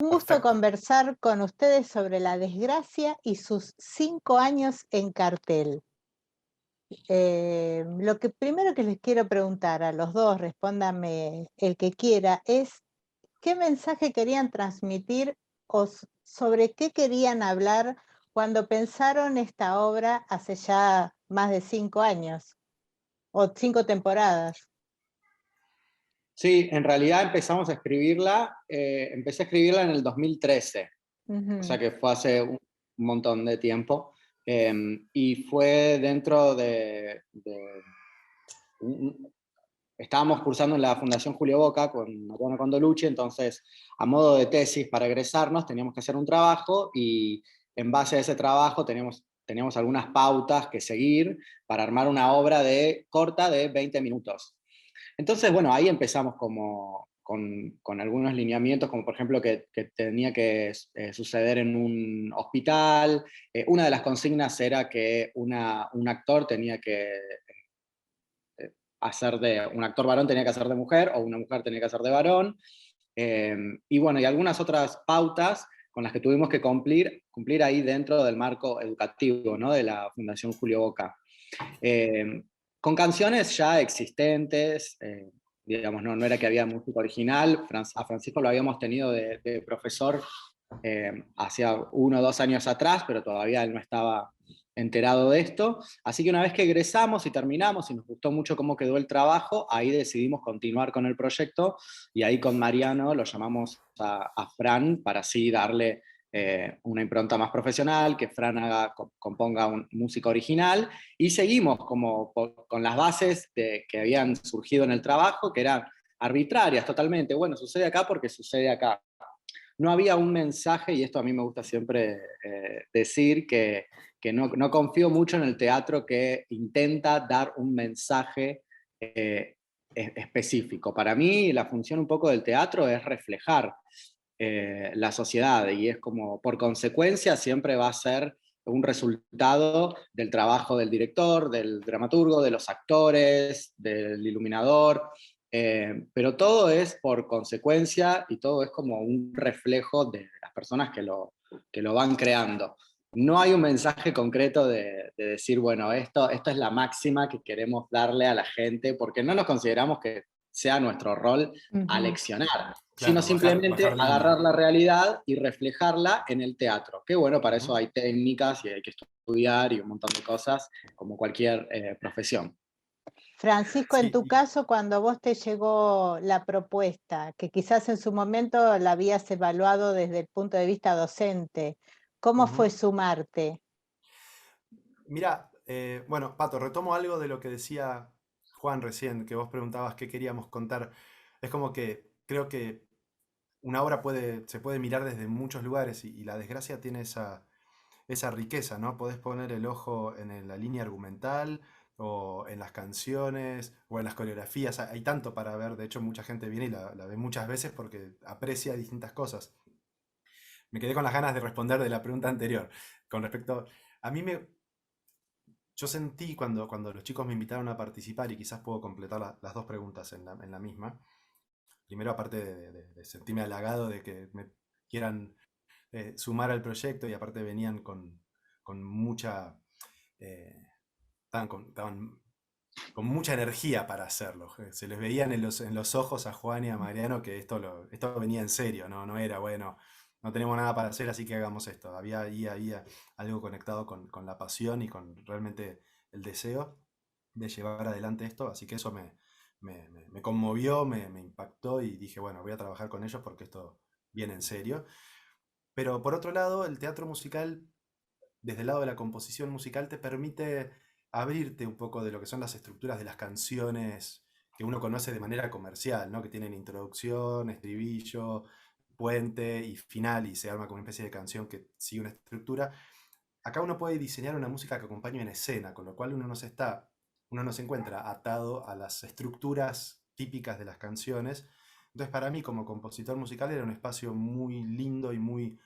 Un gusto Perfecto. conversar con ustedes sobre la desgracia y sus 5 años en cartel. Lo que primero que les quiero preguntar a los 2, respóndame el que quiera, es, ¿qué mensaje querían transmitir o sobre qué querían hablar cuando pensaron esta obra hace ya más de 5 años o 5 temporadas? Sí, en realidad empecé a escribirla en el 2013, o sea Ujú. que fue hace un montón de tiempo, y fue dentro un- estábamos cursando en la Fundación Julio Boca con Mariano Condolucci, entonces a modo de tesis para egresarnos teníamos que hacer un trabajo y en base a ese trabajo teníamos algunas pautas que seguir para armar una obra corta de 20 minutos. Entonces, bueno, ahí empezamos con algunos lineamientos, como por ejemplo que tenía que suceder en un hospital. Una de las consignas era que un actor tenía que un actor varón tenía que hacer de mujer o una mujer tenía que hacer de varón. Y bueno, y algunas otras pautas con las que tuvimos que cumplir ahí dentro del marco educativo, ¿no? De la Fundación Julio Boca. Eh, con canciones ya existentes, digamos, no era que había música original, a Francisco lo habíamos tenido de profesor hacía 1 o 2 años atrás, pero todavía él no estaba enterado de esto. Así que una vez que egresamos y terminamos y nos gustó mucho cómo quedó el trabajo, ahí decidimos continuar con el proyecto y ahí con Mariano lo llamamos a Fran para así darle una impronta más profesional, que Fran componga música original y seguimos con las bases que habían surgido en el trabajo, que eran arbitrarias totalmente. Bueno, sucede acá porque sucede acá. No había un mensaje, y esto a mí me gusta siempre decir, que no confío mucho en el teatro que intenta dar un mensaje específico. Para mí la función un poco del teatro es reflejar la sociedad y es como, por consecuencia, siempre va a ser un resultado del trabajo del director, del dramaturgo, de los actores, del iluminador, pero todo es por consecuencia y todo es como un reflejo de las personas que lo van creando. No hay un mensaje concreto de decir, bueno, esto es la máxima que queremos darle a la gente, porque no nos consideramos que sea nuestro rol Ujú. aleccionar, sino Claro, simplemente bajar agarrar línea. la realidad y reflejarla en el teatro. Que bueno, para eso Ujú. hay técnicas y hay que estudiar y un montón de cosas, como cualquier profesión. Francisco, en tu Sí, caso, cuando a vos te llegó la propuesta, que quizás en su momento la habías evaluado desde el punto de vista docente, ¿cómo fue ujú. sumarte? Mira, bueno, Pato, retomo algo de lo que decía Juan recién, que vos preguntabas qué queríamos contar. Es como que creo que una obra se puede mirar desde muchos lugares y la desgracia tiene esa riqueza, ¿no? Podés poner el ojo en la línea argumental o en las canciones o en las coreografías. Hay tanto para ver, de hecho mucha gente viene y la ve muchas veces porque aprecia distintas cosas. Me quedé con las ganas de responder de la pregunta anterior. Con respecto, a mí me, yo sentí cuando los chicos me invitaron a participar, y quizás puedo completar las dos preguntas en la misma. Primero, aparte de sentirme halagado de que me quieran sumar al proyecto, y aparte venían con mucha, eh, estaban con mucha energía para hacerlo. Se les veían en los ojos a Juan y a Mariano que esto venía en serio, no era bueno, no tenemos nada para hacer, así que hagamos esto. Había algo conectado con la pasión y con realmente el deseo de llevar adelante esto, así que eso me conmovió, me impactó y dije, bueno, voy a trabajar con ellos porque esto viene en serio. Pero por otro lado, el teatro musical desde el lado de la composición musical te permite abrirte un poco de lo que son las estructuras de las canciones que uno conoce de manera comercial, ¿no? Que tienen introducción, estribillo, puente y final y se arma como una especie de canción que sigue una estructura. Acá uno puede diseñar una música que acompañe en escena, con lo cual uno no se encuentra atado a las estructuras típicas de las canciones. Entonces, para mí, como compositor musical, era un espacio muy lindo y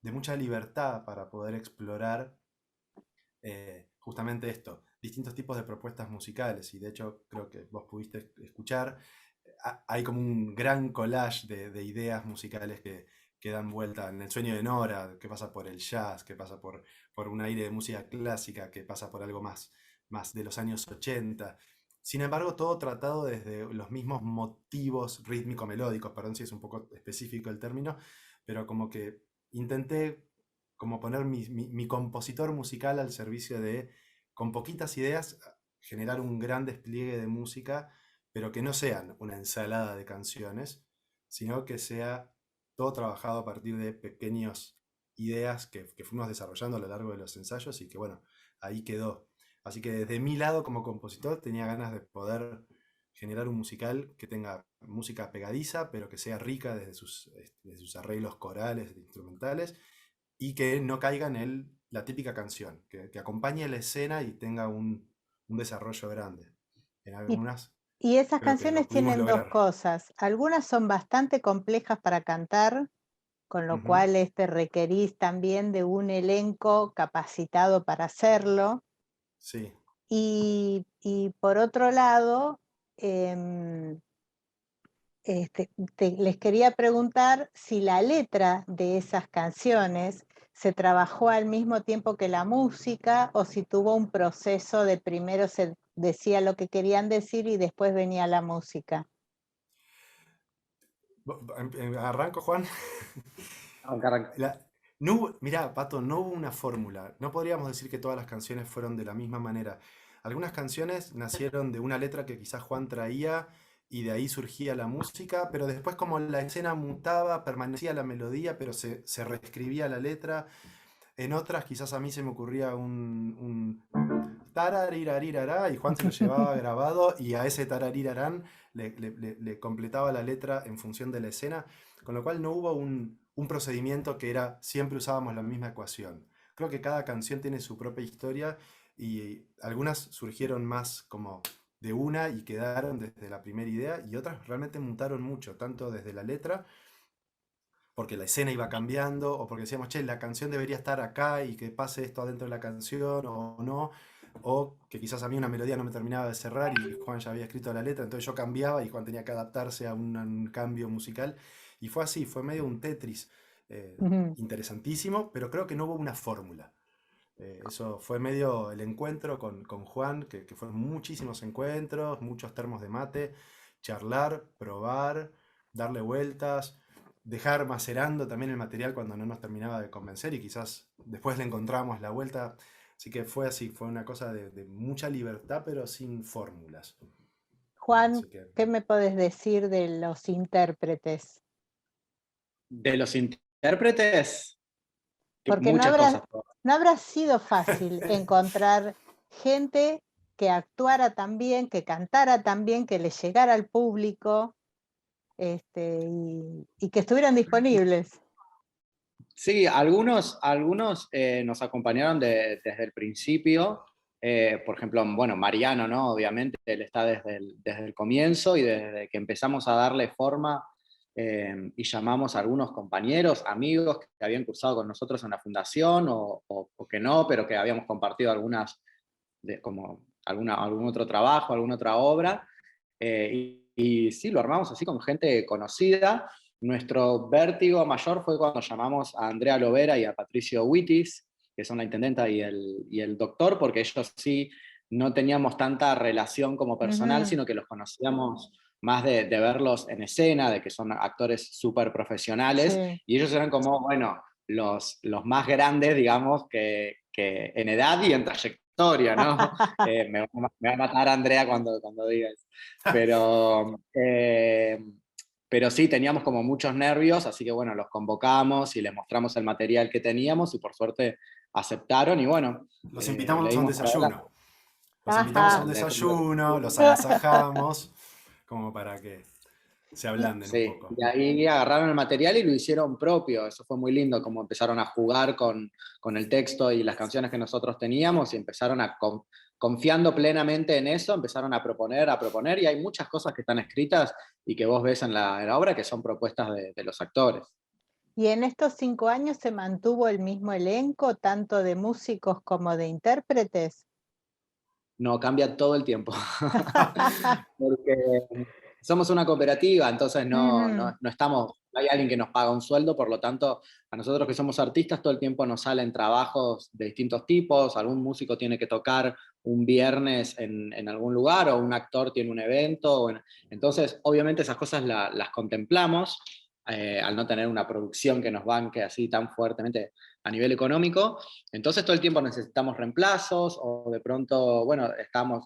de mucha libertad para poder explorar justamente esto, distintos tipos de propuestas musicales. Y de hecho, creo que vos pudiste escuchar, hay como un gran collage de ideas musicales que dan vuelta en El sueño de Nora, que pasa por el jazz, que pasa por un aire de música clásica, que pasa por algo más de los años 80. Sin embargo, todo tratado desde los mismos motivos rítmico-melódicos, perdón si es un poco específico el término, pero como que intenté como poner mi compositor musical al servicio de, con poquitas ideas, generar un gran despliegue de música, pero que no sean una ensalada de canciones, sino que sea todo trabajado a partir de pequeñas ideas que fuimos desarrollando a lo largo de los ensayos y que bueno, ahí quedó. Así que desde mi lado como compositor tenía ganas de poder generar un musical que tenga música pegadiza, pero que sea rica desde sus arreglos corales, instrumentales, y que no caiga en la típica canción, que acompañe la escena y tenga un desarrollo grande. En Y, algunas y esas creo que lo canciones pudimos tienen dos lograr. cosas. Algunas son bastante complejas para cantar, con lo Ujú, cual requerís también de un elenco capacitado para hacerlo. sí. Y por otro lado, em, les quería preguntar si la letra de esas canciones se trabajó al mismo tiempo que la música o si tuvo un proceso de primero se decía lo que querían decir y después venía la música. Arranco, Juan. Arranca, arranca. La- mirá, Pato, no hubo una fórmula. No podríamos decir que todas las canciones fueron de la misma manera. Algunas canciones nacieron de una letra que quizás Juan traía y de ahí surgía la música, pero después como la escena mutaba, permanecía la melodía, pero se reescribía la letra. En otras quizás a mí se me ocurría un tararirarirará y Juan se lo llevaba grabado y a ese tararirarán le completaba la letra en función de la escena, con lo cual no hubo un procedimiento que era siempre usábamos la misma ecuación. Creo que cada canción tiene su propia historia y algunas surgieron más como de una y quedaron desde la primera idea y otras realmente mutaron mucho, tanto desde la letra porque la escena iba cambiando, o porque decíamos, che, la canción debería estar acá y que pase esto adentro de la canción, o no, o que quizás a mí una melodía no me terminaba de cerrar y Juan ya había escrito la letra, entonces yo cambiaba y Juan tenía que adaptarse a un cambio musical, y fue así, fue medio un Tetris Ujú. interesantísimo, pero creo que no hubo una fórmula. Eso fue medio el encuentro con Juan, que fueron muchísimos encuentros, muchos termos de mate, charlar, probar, darle vueltas, dejar macerando también el material cuando no nos terminaba de convencer y quizás después le encontramos la vuelta. Así que fue así, fue una cosa de mucha libertad pero sin fórmulas. Juan, Así que ¿qué me podés decir de los intérpretes? De los intérpretes, Porque muchas cosas. no habrá sido fácil encontrar gente que actuara tan bien, que cantara tan bien, que le llegara al público, y que estuvieran disponibles. Sí, algunos nos acompañaron desde el principio. Por ejemplo, bueno, Mariano, ¿no? Obviamente, él está desde el comienzo y desde que empezamos a darle forma y llamamos a algunos compañeros, amigos que habían cursado con nosotros en la fundación o que no, pero que habíamos compartido como algún otro trabajo, alguna otra obra. Y sí, lo armamos así con gente conocida. Nuestro vértigo mayor fue cuando llamamos a Andrea Lovera y a Patricio Wittis, que son la intendenta y el doctor, porque ellos sí no teníamos tanta relación como personal, Ujú, sino que los conocíamos más de verlos en escena, de que son actores súper profesionales, sí. y ellos eran como, bueno, los más grandes, digamos, que en edad y en trayectoria, ¿no? Me va a matar Andrea cuando diga eso. Pero, pero sí, teníamos como muchos nervios, así que bueno, los convocamos y les mostramos el material que teníamos y por suerte aceptaron y bueno, los le invitamos a un dimos para adelante. desayuno. Los invitamos a un Ajá. desayuno, los agasajamos, como para que se Y, ablanden un Sí, poco. y ahí agarraron el material y lo hicieron propio. Eso fue muy lindo, como empezaron a jugar con el texto y las canciones que nosotros teníamos y empezaron confiando plenamente en eso, empezaron a proponer, y hay muchas cosas que están escritas y que vos ves en la obra que son propuestas de los actores. y en estos 5 años se mantuvo el mismo elenco, tanto de músicos como de intérpretes. No, cambia todo el tiempo. Porque somos una cooperativa, entonces Ujú. no estamos, no hay alguien que nos paga un sueldo, por lo tanto, a nosotros que somos artistas todo el tiempo nos salen trabajos de distintos tipos, algún músico tiene que tocar un viernes en algún lugar, o un actor tiene un evento, bueno, entonces obviamente esas cosas las contemplamos, al no tener una producción que nos banque así tan fuertemente a nivel económico, entonces todo el tiempo necesitamos reemplazos, o de pronto, bueno,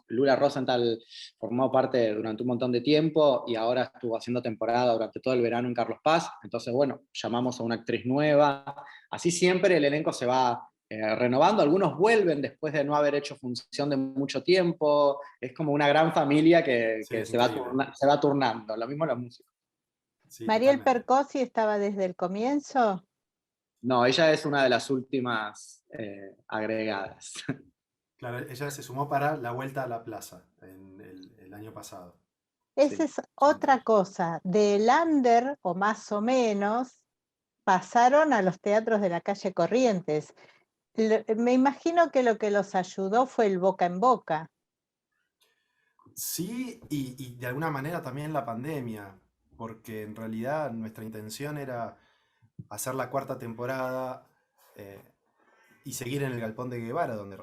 Lula Rosenthal formó parte durante un montón de tiempo y ahora estuvo haciendo temporada durante todo el verano en Carlos Paz, entonces bueno, llamamos a una actriz nueva, así siempre el elenco se va renovando, algunos vuelven después de no haber hecho función de mucho tiempo, es como una gran familia Sí, que es increíble. se va turnando, lo mismo la música. Sí, Mariel totalmente. Percosi estaba desde el comienzo. No, ella es una de las últimas agregadas. Claro, ella se sumó para la vuelta a la plaza en el año pasado. Esa Sí. es otra cosa. De Lander, o más o menos, pasaron a los teatros de la calle Corrientes. Me imagino que lo que los ayudó fue el boca en boca. Sí, y de alguna manera también la pandemia, porque en realidad nuestra intención era hacer la cuarta temporada eh, y seguir en el Galpón de Guevara, donde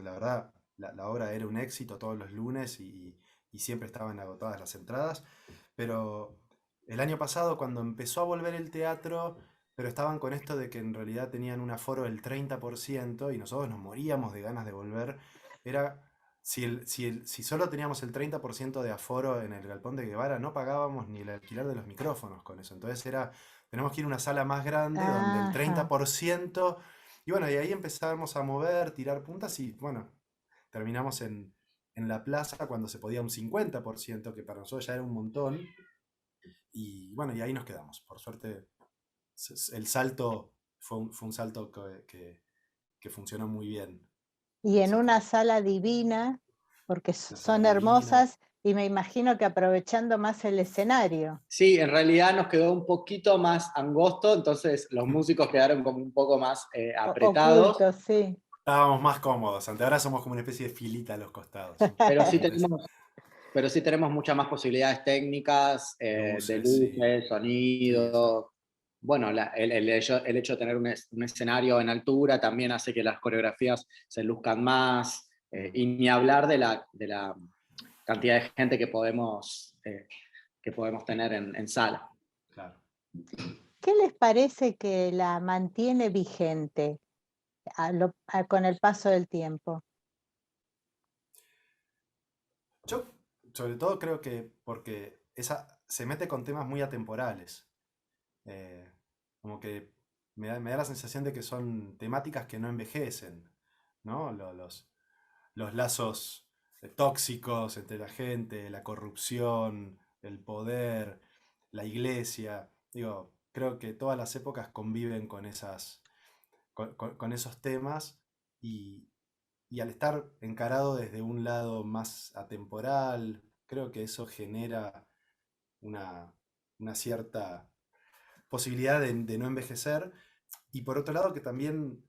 la verdad la obra era un éxito todos los lunes y siempre estaban agotadas las entradas. Pero el año pasado, cuando empezó a volver el teatro, pero estaban con esto de que en realidad tenían un aforo del 30% y nosotros nos moríamos de ganas de volver, era, si solo teníamos el 30% de aforo en el Galpón de Guevara, no pagábamos ni el alquiler de los micrófonos con eso. Entonces era, tenemos que ir a una sala más grande donde el Ajá. 30%, y bueno, y ahí empezamos a mover, tirar puntas y bueno, terminamos en la plaza cuando se podía un 50%, que para nosotros ya era un montón. Y bueno, y ahí nos quedamos. Por suerte, el salto fue un salto que funcionó muy bien. Y en Así una que sala divina, porque una sala son divina. hermosas, y me imagino que aprovechando más el escenario. Sí, en realidad nos quedó un poquito más angosto, entonces los músicos quedaron como un poco más apretados, Ocultos, sí. Estábamos más cómodos. Ante ahora somos como una especie de filita a los costados. pero sí Antes, tenemos, pero sí tenemos muchas más posibilidades técnicas, de luces, sí. luces, Sí, sí. sonido. Bueno, el hecho de tener un escenario en altura también hace que las coreografías se luzcan más, Mm, y ni hablar de la cantidad de gente que podemos tener en sala. claro. ¿Qué les parece que la mantiene vigente con el paso del tiempo? Yo, sobre todo, creo que porque esa se mete con temas muy atemporales. Eh, Como que me da la sensación de que son temáticas que no envejecen, ¿no? Los lazos tóxicos entre la gente, la corrupción, el poder, la iglesia. Digo, creo que todas las épocas conviven con con esos temas y, y al estar encarado desde un lado más atemporal, creo que eso genera una, una cierta posibilidad de no envejecer. Y por otro lado, que también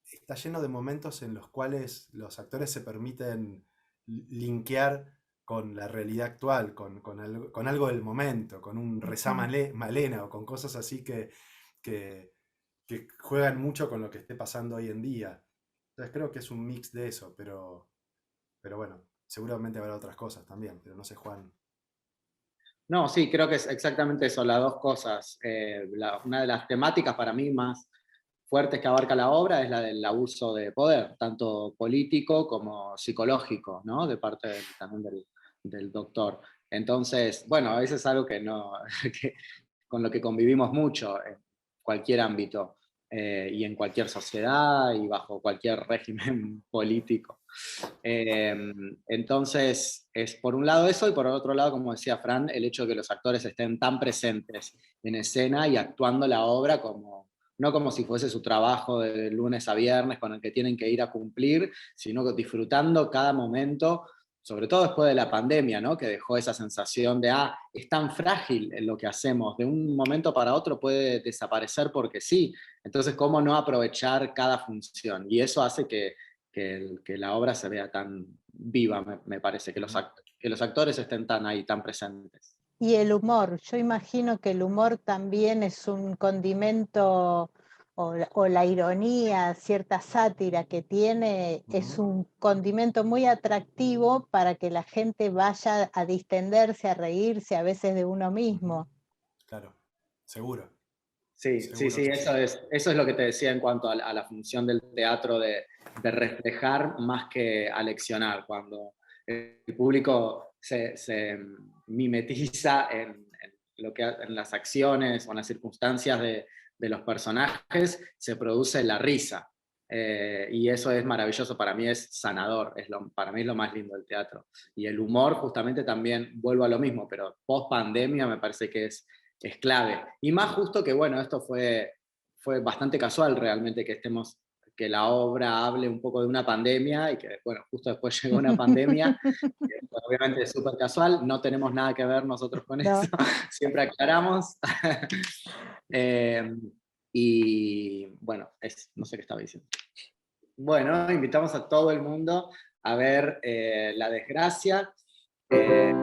está lleno de momentos en los cuales los actores se permiten linkear con la realidad actual, con algo del momento, con un rezá Ujú. Malena o con cosas así que, que juegan mucho con lo que esté pasando hoy en día. Entonces creo que es un mix de eso, pero bueno, seguramente habrá otras cosas también, pero no sé, Juan. No, sí, creo que es exactamente eso, las dos cosas. Una de las temáticas para mí más fuertes que abarca la obra es la del abuso de poder, tanto político como psicológico, ¿no? De parte también del doctor. Entonces, bueno, a veces es algo que no, que, con lo que convivimos mucho en cualquier ámbito, y en cualquier sociedad y bajo cualquier régimen político. Eh, entonces, es por un lado eso, y por otro lado, como decía Fran, el hecho de que los actores estén tan presentes en escena y actuando la obra como, no como si fuese su trabajo de lunes a viernes con el que tienen que ir a cumplir, sino que disfrutando cada momento, sobre todo después de la pandemia, ¿no? Que dejó esa sensación de, es tan frágil en lo que hacemos, de un momento para otro puede desaparecer porque sí, entonces, ¿cómo no aprovechar cada función? Y eso hace que la obra se vea tan viva, me parece, que Ujú. que los actores estén tan ahí, tan presentes. Y el humor, yo imagino que el humor también es un condimento, o la ironía, cierta sátira que tiene, es un condimento muy atractivo para que la gente vaya a distenderse, a reírse a veces de uno mismo. Claro, seguro, Sí, sí, seguro sí, que sí. eso es lo que te decía en cuanto a la función del teatro de reflejar más que aleccionar, cuando el público se mimetiza en lo que, en las acciones o en las circunstancias de los personajes, se produce la risa. Y eso es maravilloso, para mí es sanador, para mí es lo más lindo del teatro. Y el humor justamente también, vuelvo a lo mismo, pero post pandemia me parece que es clave. Y más justo que, bueno, esto fue bastante casual realmente que la obra hable un poco de una pandemia y que, bueno, justo después llegó una pandemia, que obviamente es súper casual, no tenemos nada que ver nosotros con eso, ¿No? siempre aclaramos. Y bueno, no sé qué estaba diciendo. Bueno, invitamos a todo el mundo a ver La Desgracia. El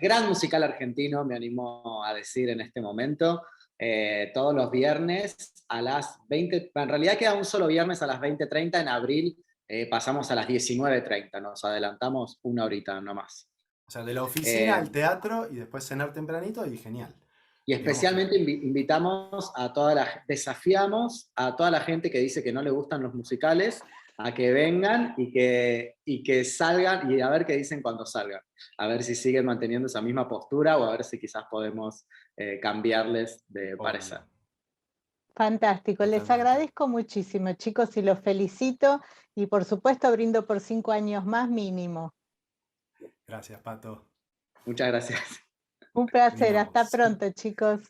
gran musical argentino, me animo a decir en este momento, todos los viernes a las 20, en realidad queda un solo viernes a las 20:30, en abril pasamos a las 19:30, nos adelantamos una horita nomás. O sea, de la oficina Eh, al teatro y después cenar tempranito y genial. y Digamos que, especialmente invitamos desafiamos a toda la gente que dice que no le gustan los musicales a que vengan y que salgan y a ver qué dicen cuando salgan. A ver si siguen manteniendo esa misma postura o a ver si quizás podemos cambiarles de parecer. obvio, Fantástico, les totalmente. agradezco muchísimo, chicos, y los felicito, y por supuesto brindo por 5 años más mínimo. Gracias, Pato. Muchas gracias. Un placer, hasta Brindamos. pronto, chicos.